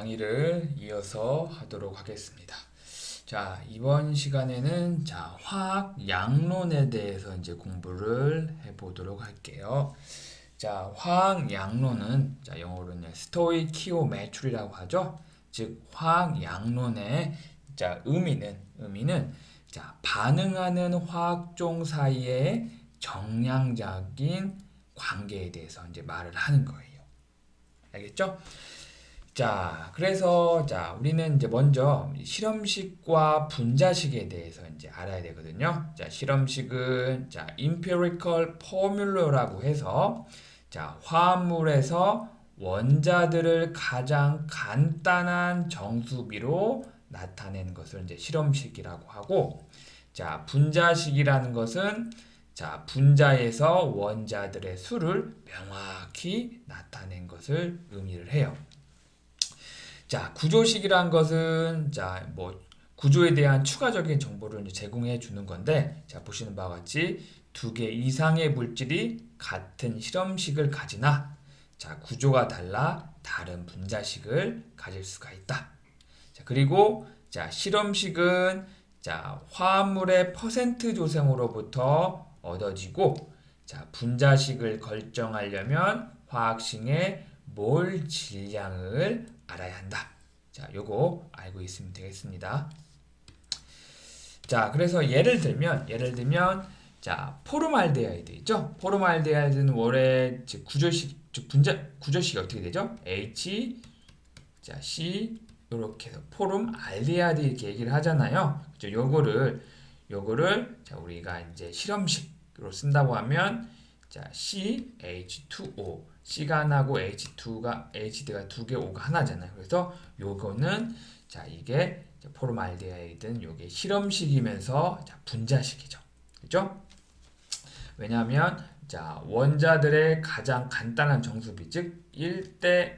강의를 이어서 하도록 하겠습니다. 자, 이번 시간에는 화학 양론에 대해서 이제 공부를 해보도록 할게요. 자, 화학 양론은 영어로는 스토이키오메트리라고 하죠. 즉, 화학 양론의 의미는 반응하는 화학종 사이의 정량적인 관계에 대해서 이제 말을 하는 거예요. 알겠죠? 자, 그래서 우리는 이제 먼저 실험식과 분자식에 대해서 이제 알아야 되거든요. 자, 실험식은 empirical formula라고 해서 화합물에서 원자들을 가장 간단한 정수비로 나타내는 것을 이제 실험식이라고 하고, 분자식이라는 것은 분자에서 원자들의 수를 명확히 나타낸 것을 의미를 해요. 구조식이란 것은 구조에 대한 추가적인 정보를 제공해 주는 건데, 보시는 바와 같이 두 개 이상의 물질이 같은 실험식을 가지나 구조가 달라 다른 분자식을 가질 수가 있다. 그리고 실험식은 화합물의 퍼센트 조성으로부터 얻어지고, 분자식을 결정하려면 화학식의 몰 질량을 알아야 한다. 요거 알고 있으면 되겠습니다. 그래서 예를 들면 포름알데하이드 있죠? 포름알데하이드는 원래 구조식이 어떻게 되죠? H, C 이렇게 해서 포름알데하이드 이렇게 얘기를 하잖아요. 그죠? 요거를 우리가 이제 실험식으로 쓴다고 하면 CH2O, C가 하나고 HD가 두 개, O가 하나잖아요. 그래서 요거는 이게 포름알데하이드는 요게 실험식이면서 분자식이죠. 그죠? 왜냐하면 원자들의 가장 간단한 정수비, 즉 1대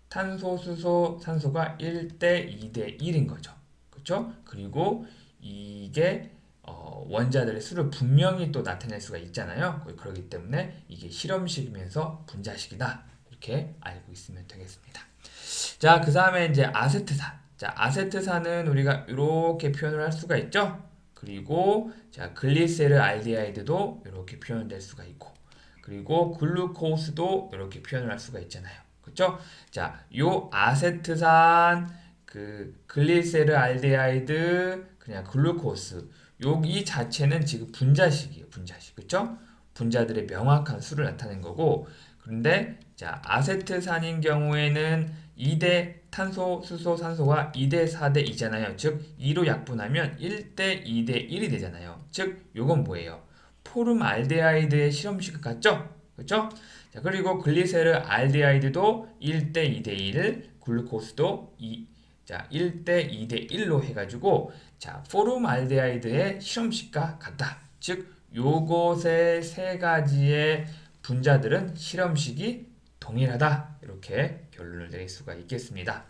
탄소, 수소, 산소가 1대 2대 1인 거죠. 그렇죠? 그리고 이게 원자들의 수를 분명히 또 나타낼 수가 있잖아요. 그렇기 때문에 이게 실험식이면서 분자식이다. 이렇게 알고 있으면 되겠습니다. 그 다음에 이제 아세트산. 아세트산은 우리가 이렇게 표현을 할 수가 있죠. 그리고 글리세르 알데하이드도 이렇게 표현될 수가 있고, 그리고 글루코스도 이렇게 표현을 할 수가 있잖아요. 그렇죠? 요 아세트산, 글리세르 알데하이드, 그냥 글루코스, 이 자체는 지금 분자식이에요. 분자식. 그렇죠? 분자들의 명확한 수를 나타낸 거고, 그런데 아세트산인 경우에는 2대 탄소, 수소, 산소가 2대 4대 2잖아요. 즉 2로 약분하면 1대 2대 1이 되잖아요. 즉 요건 뭐예요? 포름알데하이드의 실험식 같죠? 그렇죠? 그리고 글리세르 알데하이드도 1대 2대 1, 글루코스도 1대 2대 1로 해가지고 포름알데하이드의 실험식과 같다. 즉 요것의 세 가지의 분자들은 실험식이 동일하다. 이렇게 결론을 내릴 수가 있겠습니다.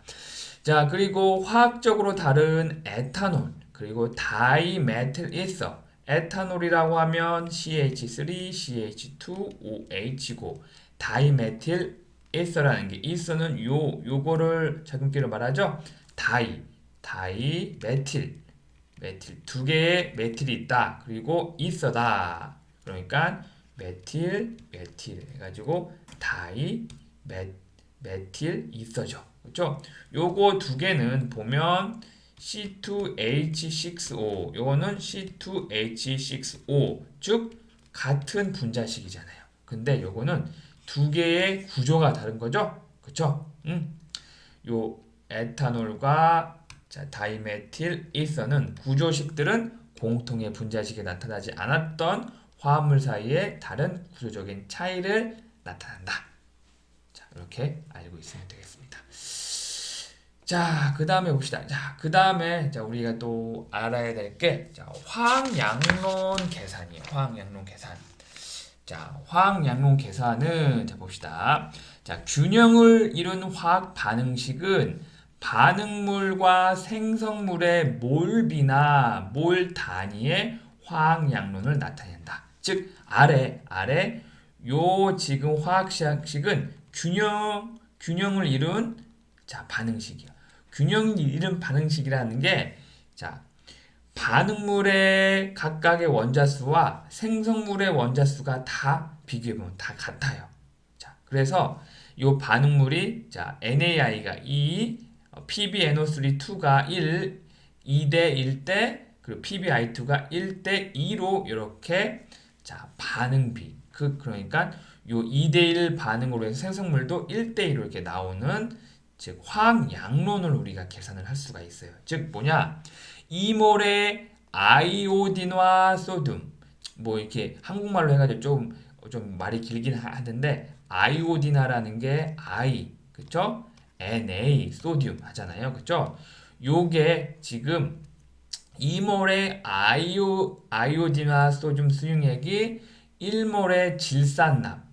그리고 화학적으로 다른 에탄올, 그리고 다이메틸 이서. 에탄올이라고 하면 CH3, CH2, OH고, 다이메틸 이서라는 게, 이서는 요거를 작은기로 말하죠. 다이메틸. 두 개의 메틸이 있다. 그리고 이서다. 그러니까 메틸 해가지고 메틸 이서죠. 그렇죠? 요거 두 개는 보면 C2H6O, 요거는 C2H6O, 즉 같은 분자식이잖아요. 근데 요거는 두 개의 구조가 다른 거죠. 그렇죠? 요 에탄올과 다이메틸 이서는 구조식들은 공통의 분자식에 나타나지 않았던 화합물 사이의 다른 구조적인 차이를 나타낸다. 이렇게 알고 있으면 되겠습니다. 그 다음에 봅시다. 그 다음에 우리가 또 알아야 될 게 화학양론 계산이에요. 화학양론 계산. 화학양론 계산은 봅시다. 균형을 이룬 화학 반응식은 반응물과 생성물의 몰비나 몰 단위의 화학양론을 나타낸다. 즉 아래 요 지금 화학식은 균형을 이룬 자, 반응식이요. 균형이 잃은 반응식이라는 게, 자, 반응물의 각각의 원자수와 생성물의 원자수가 다 비교해보면 다 같아요. 자, 그래서 이 반응물이, 자, NaI가 2, PbNO3 2가 1, 2대 1대, 그리고 PbI2가 1대 2로 이렇게, 자, 반응비. 그러니까 요 2대 1 반응으로 해서 생성물도 1대 2로 이렇게 나오는, 즉 화학 양론을 우리가 계산을 할 수가 있어요. 즉 뭐냐? 2몰의 아이오딘과 소듐, 뭐 이렇게 한국말로 해가지고 좀 말이 길긴 하던데, 아이오딘화라는 게 I, 그쵸? Na, 소듐 하잖아요, 그쵸? 요게 지금 2몰의 아이오딘화 소듐 수용액이 1몰의 질산납.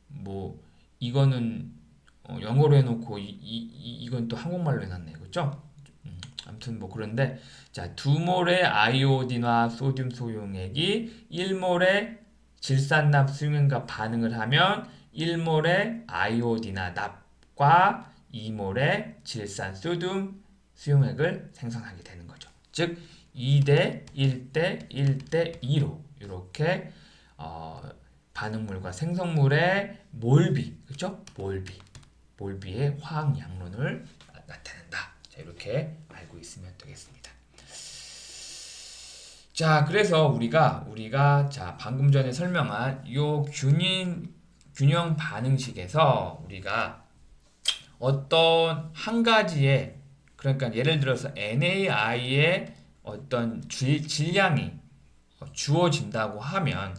뭐 이거는 영어로 해놓고 이건 또 한국말로 해놨네요, 그쵸? 아무튼 뭐 그런데, 자, 2몰의 아이오딘화 소듐 소용액이 1몰의 질산납 수용액과 반응을 하면 1몰의 아이오딘화 납과 2몰의 질산 소듐 수용액을 생성하게 되는 거죠. 즉 2대 1대 1대 2로 이렇게 반응물과 생성물의 몰비, 그렇죠? 몰비의 화학 양론을 나타낸다. 자, 이렇게 알고 있으면 되겠습니다. 자, 그래서 우리가 자, 방금 전에 설명한 요 균형 반응식에서 우리가 어떤 한 가지의, 그러니까 예를 들어서 NaI의 어떤 질량이 주어진다고 하면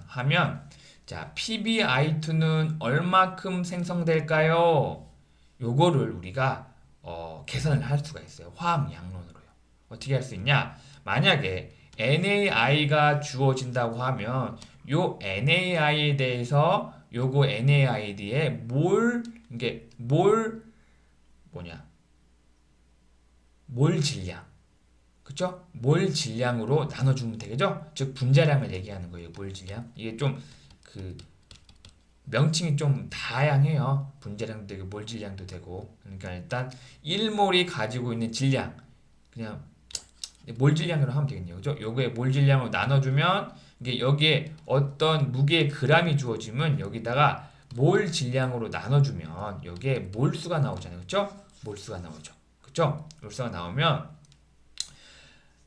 자, PbI2는 얼마큼 생성될까요? 요거를 우리가 계산을 할 수가 있어요. 화학 양론으로요. 어떻게 할 수 있냐? 만약에 NaI가 주어진다고 하면 요 NaI에 대해서 요거 NaID의 이게 몰 질량, 그쵸? 몰 질량으로 나눠주면 되겠죠? 즉 분자량을 얘기하는 거예요. 몰 질량. 이게 좀 그 명칭이 좀 다양해요. 분자량도 되고 몰 질량도 되고. 그러니까 일단 1몰이 가지고 있는 질량, 그냥 몰 질량으로 하면 되겠네요. 그죠? 요거에 몰 질량으로 나눠주면, 이게 여기에 어떤 무게의 그람이 주어지면 여기다가 몰 질량으로 나눠주면 여기에 몰수가 나오잖아요. 그쵸? 몰수가 나오죠. 그쵸? 몰수가 나오면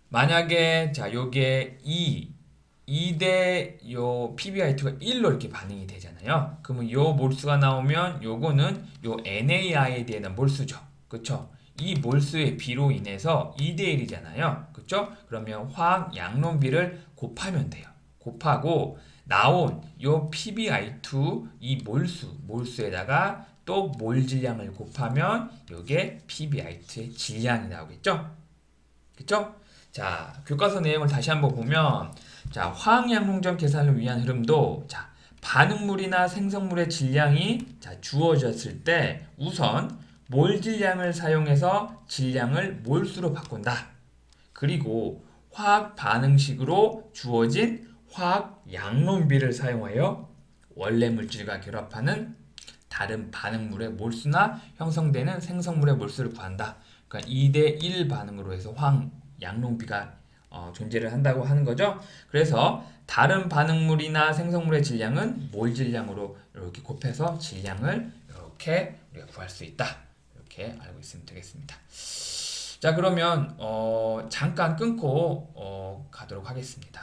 만약에, 자, 요게 2대 요 PbI2가 1로 이렇게 반응이 되잖아요. 그러면 요 몰수가 나오면 요거는 요 NaI에 대한 몰수죠. 그쵸? 이 몰수의 비로 인해서 2대 1이잖아요. 그쵸? 그러면 화학 양론비를 곱하면 돼요. 곱하고 나온 요 PbI2 이 몰수에다가 또 몰 질량을 곱하면 요게 PbI2의 질량이 나오겠죠? 그쵸? 자, 교과서 내용을 다시 한번 보면, 자, 화학양론적 계산을 위한 흐름도, 자, 반응물이나 생성물의 질량이, 자, 주어졌을 때 우선 몰 질량을 사용해서 질량을 몰수로 바꾼다. 그리고 화학 반응식으로 주어진 화학 양론비를 사용하여 원래 물질과 결합하는 다른 반응물의 몰수나 형성되는 생성물의 몰수를 구한다. 그러니까 2대 1 반응으로 해서 화학 양론비가 존재를 한다고 하는 거죠. 그래서 다른 반응물이나 생성물의 질량은 몰 질량으로 이렇게 곱해서 질량을 이렇게 우리가 구할 수 있다. 이렇게 알고 있으면 되겠습니다. 자, 그러면 잠깐 끊고 가도록 하겠습니다.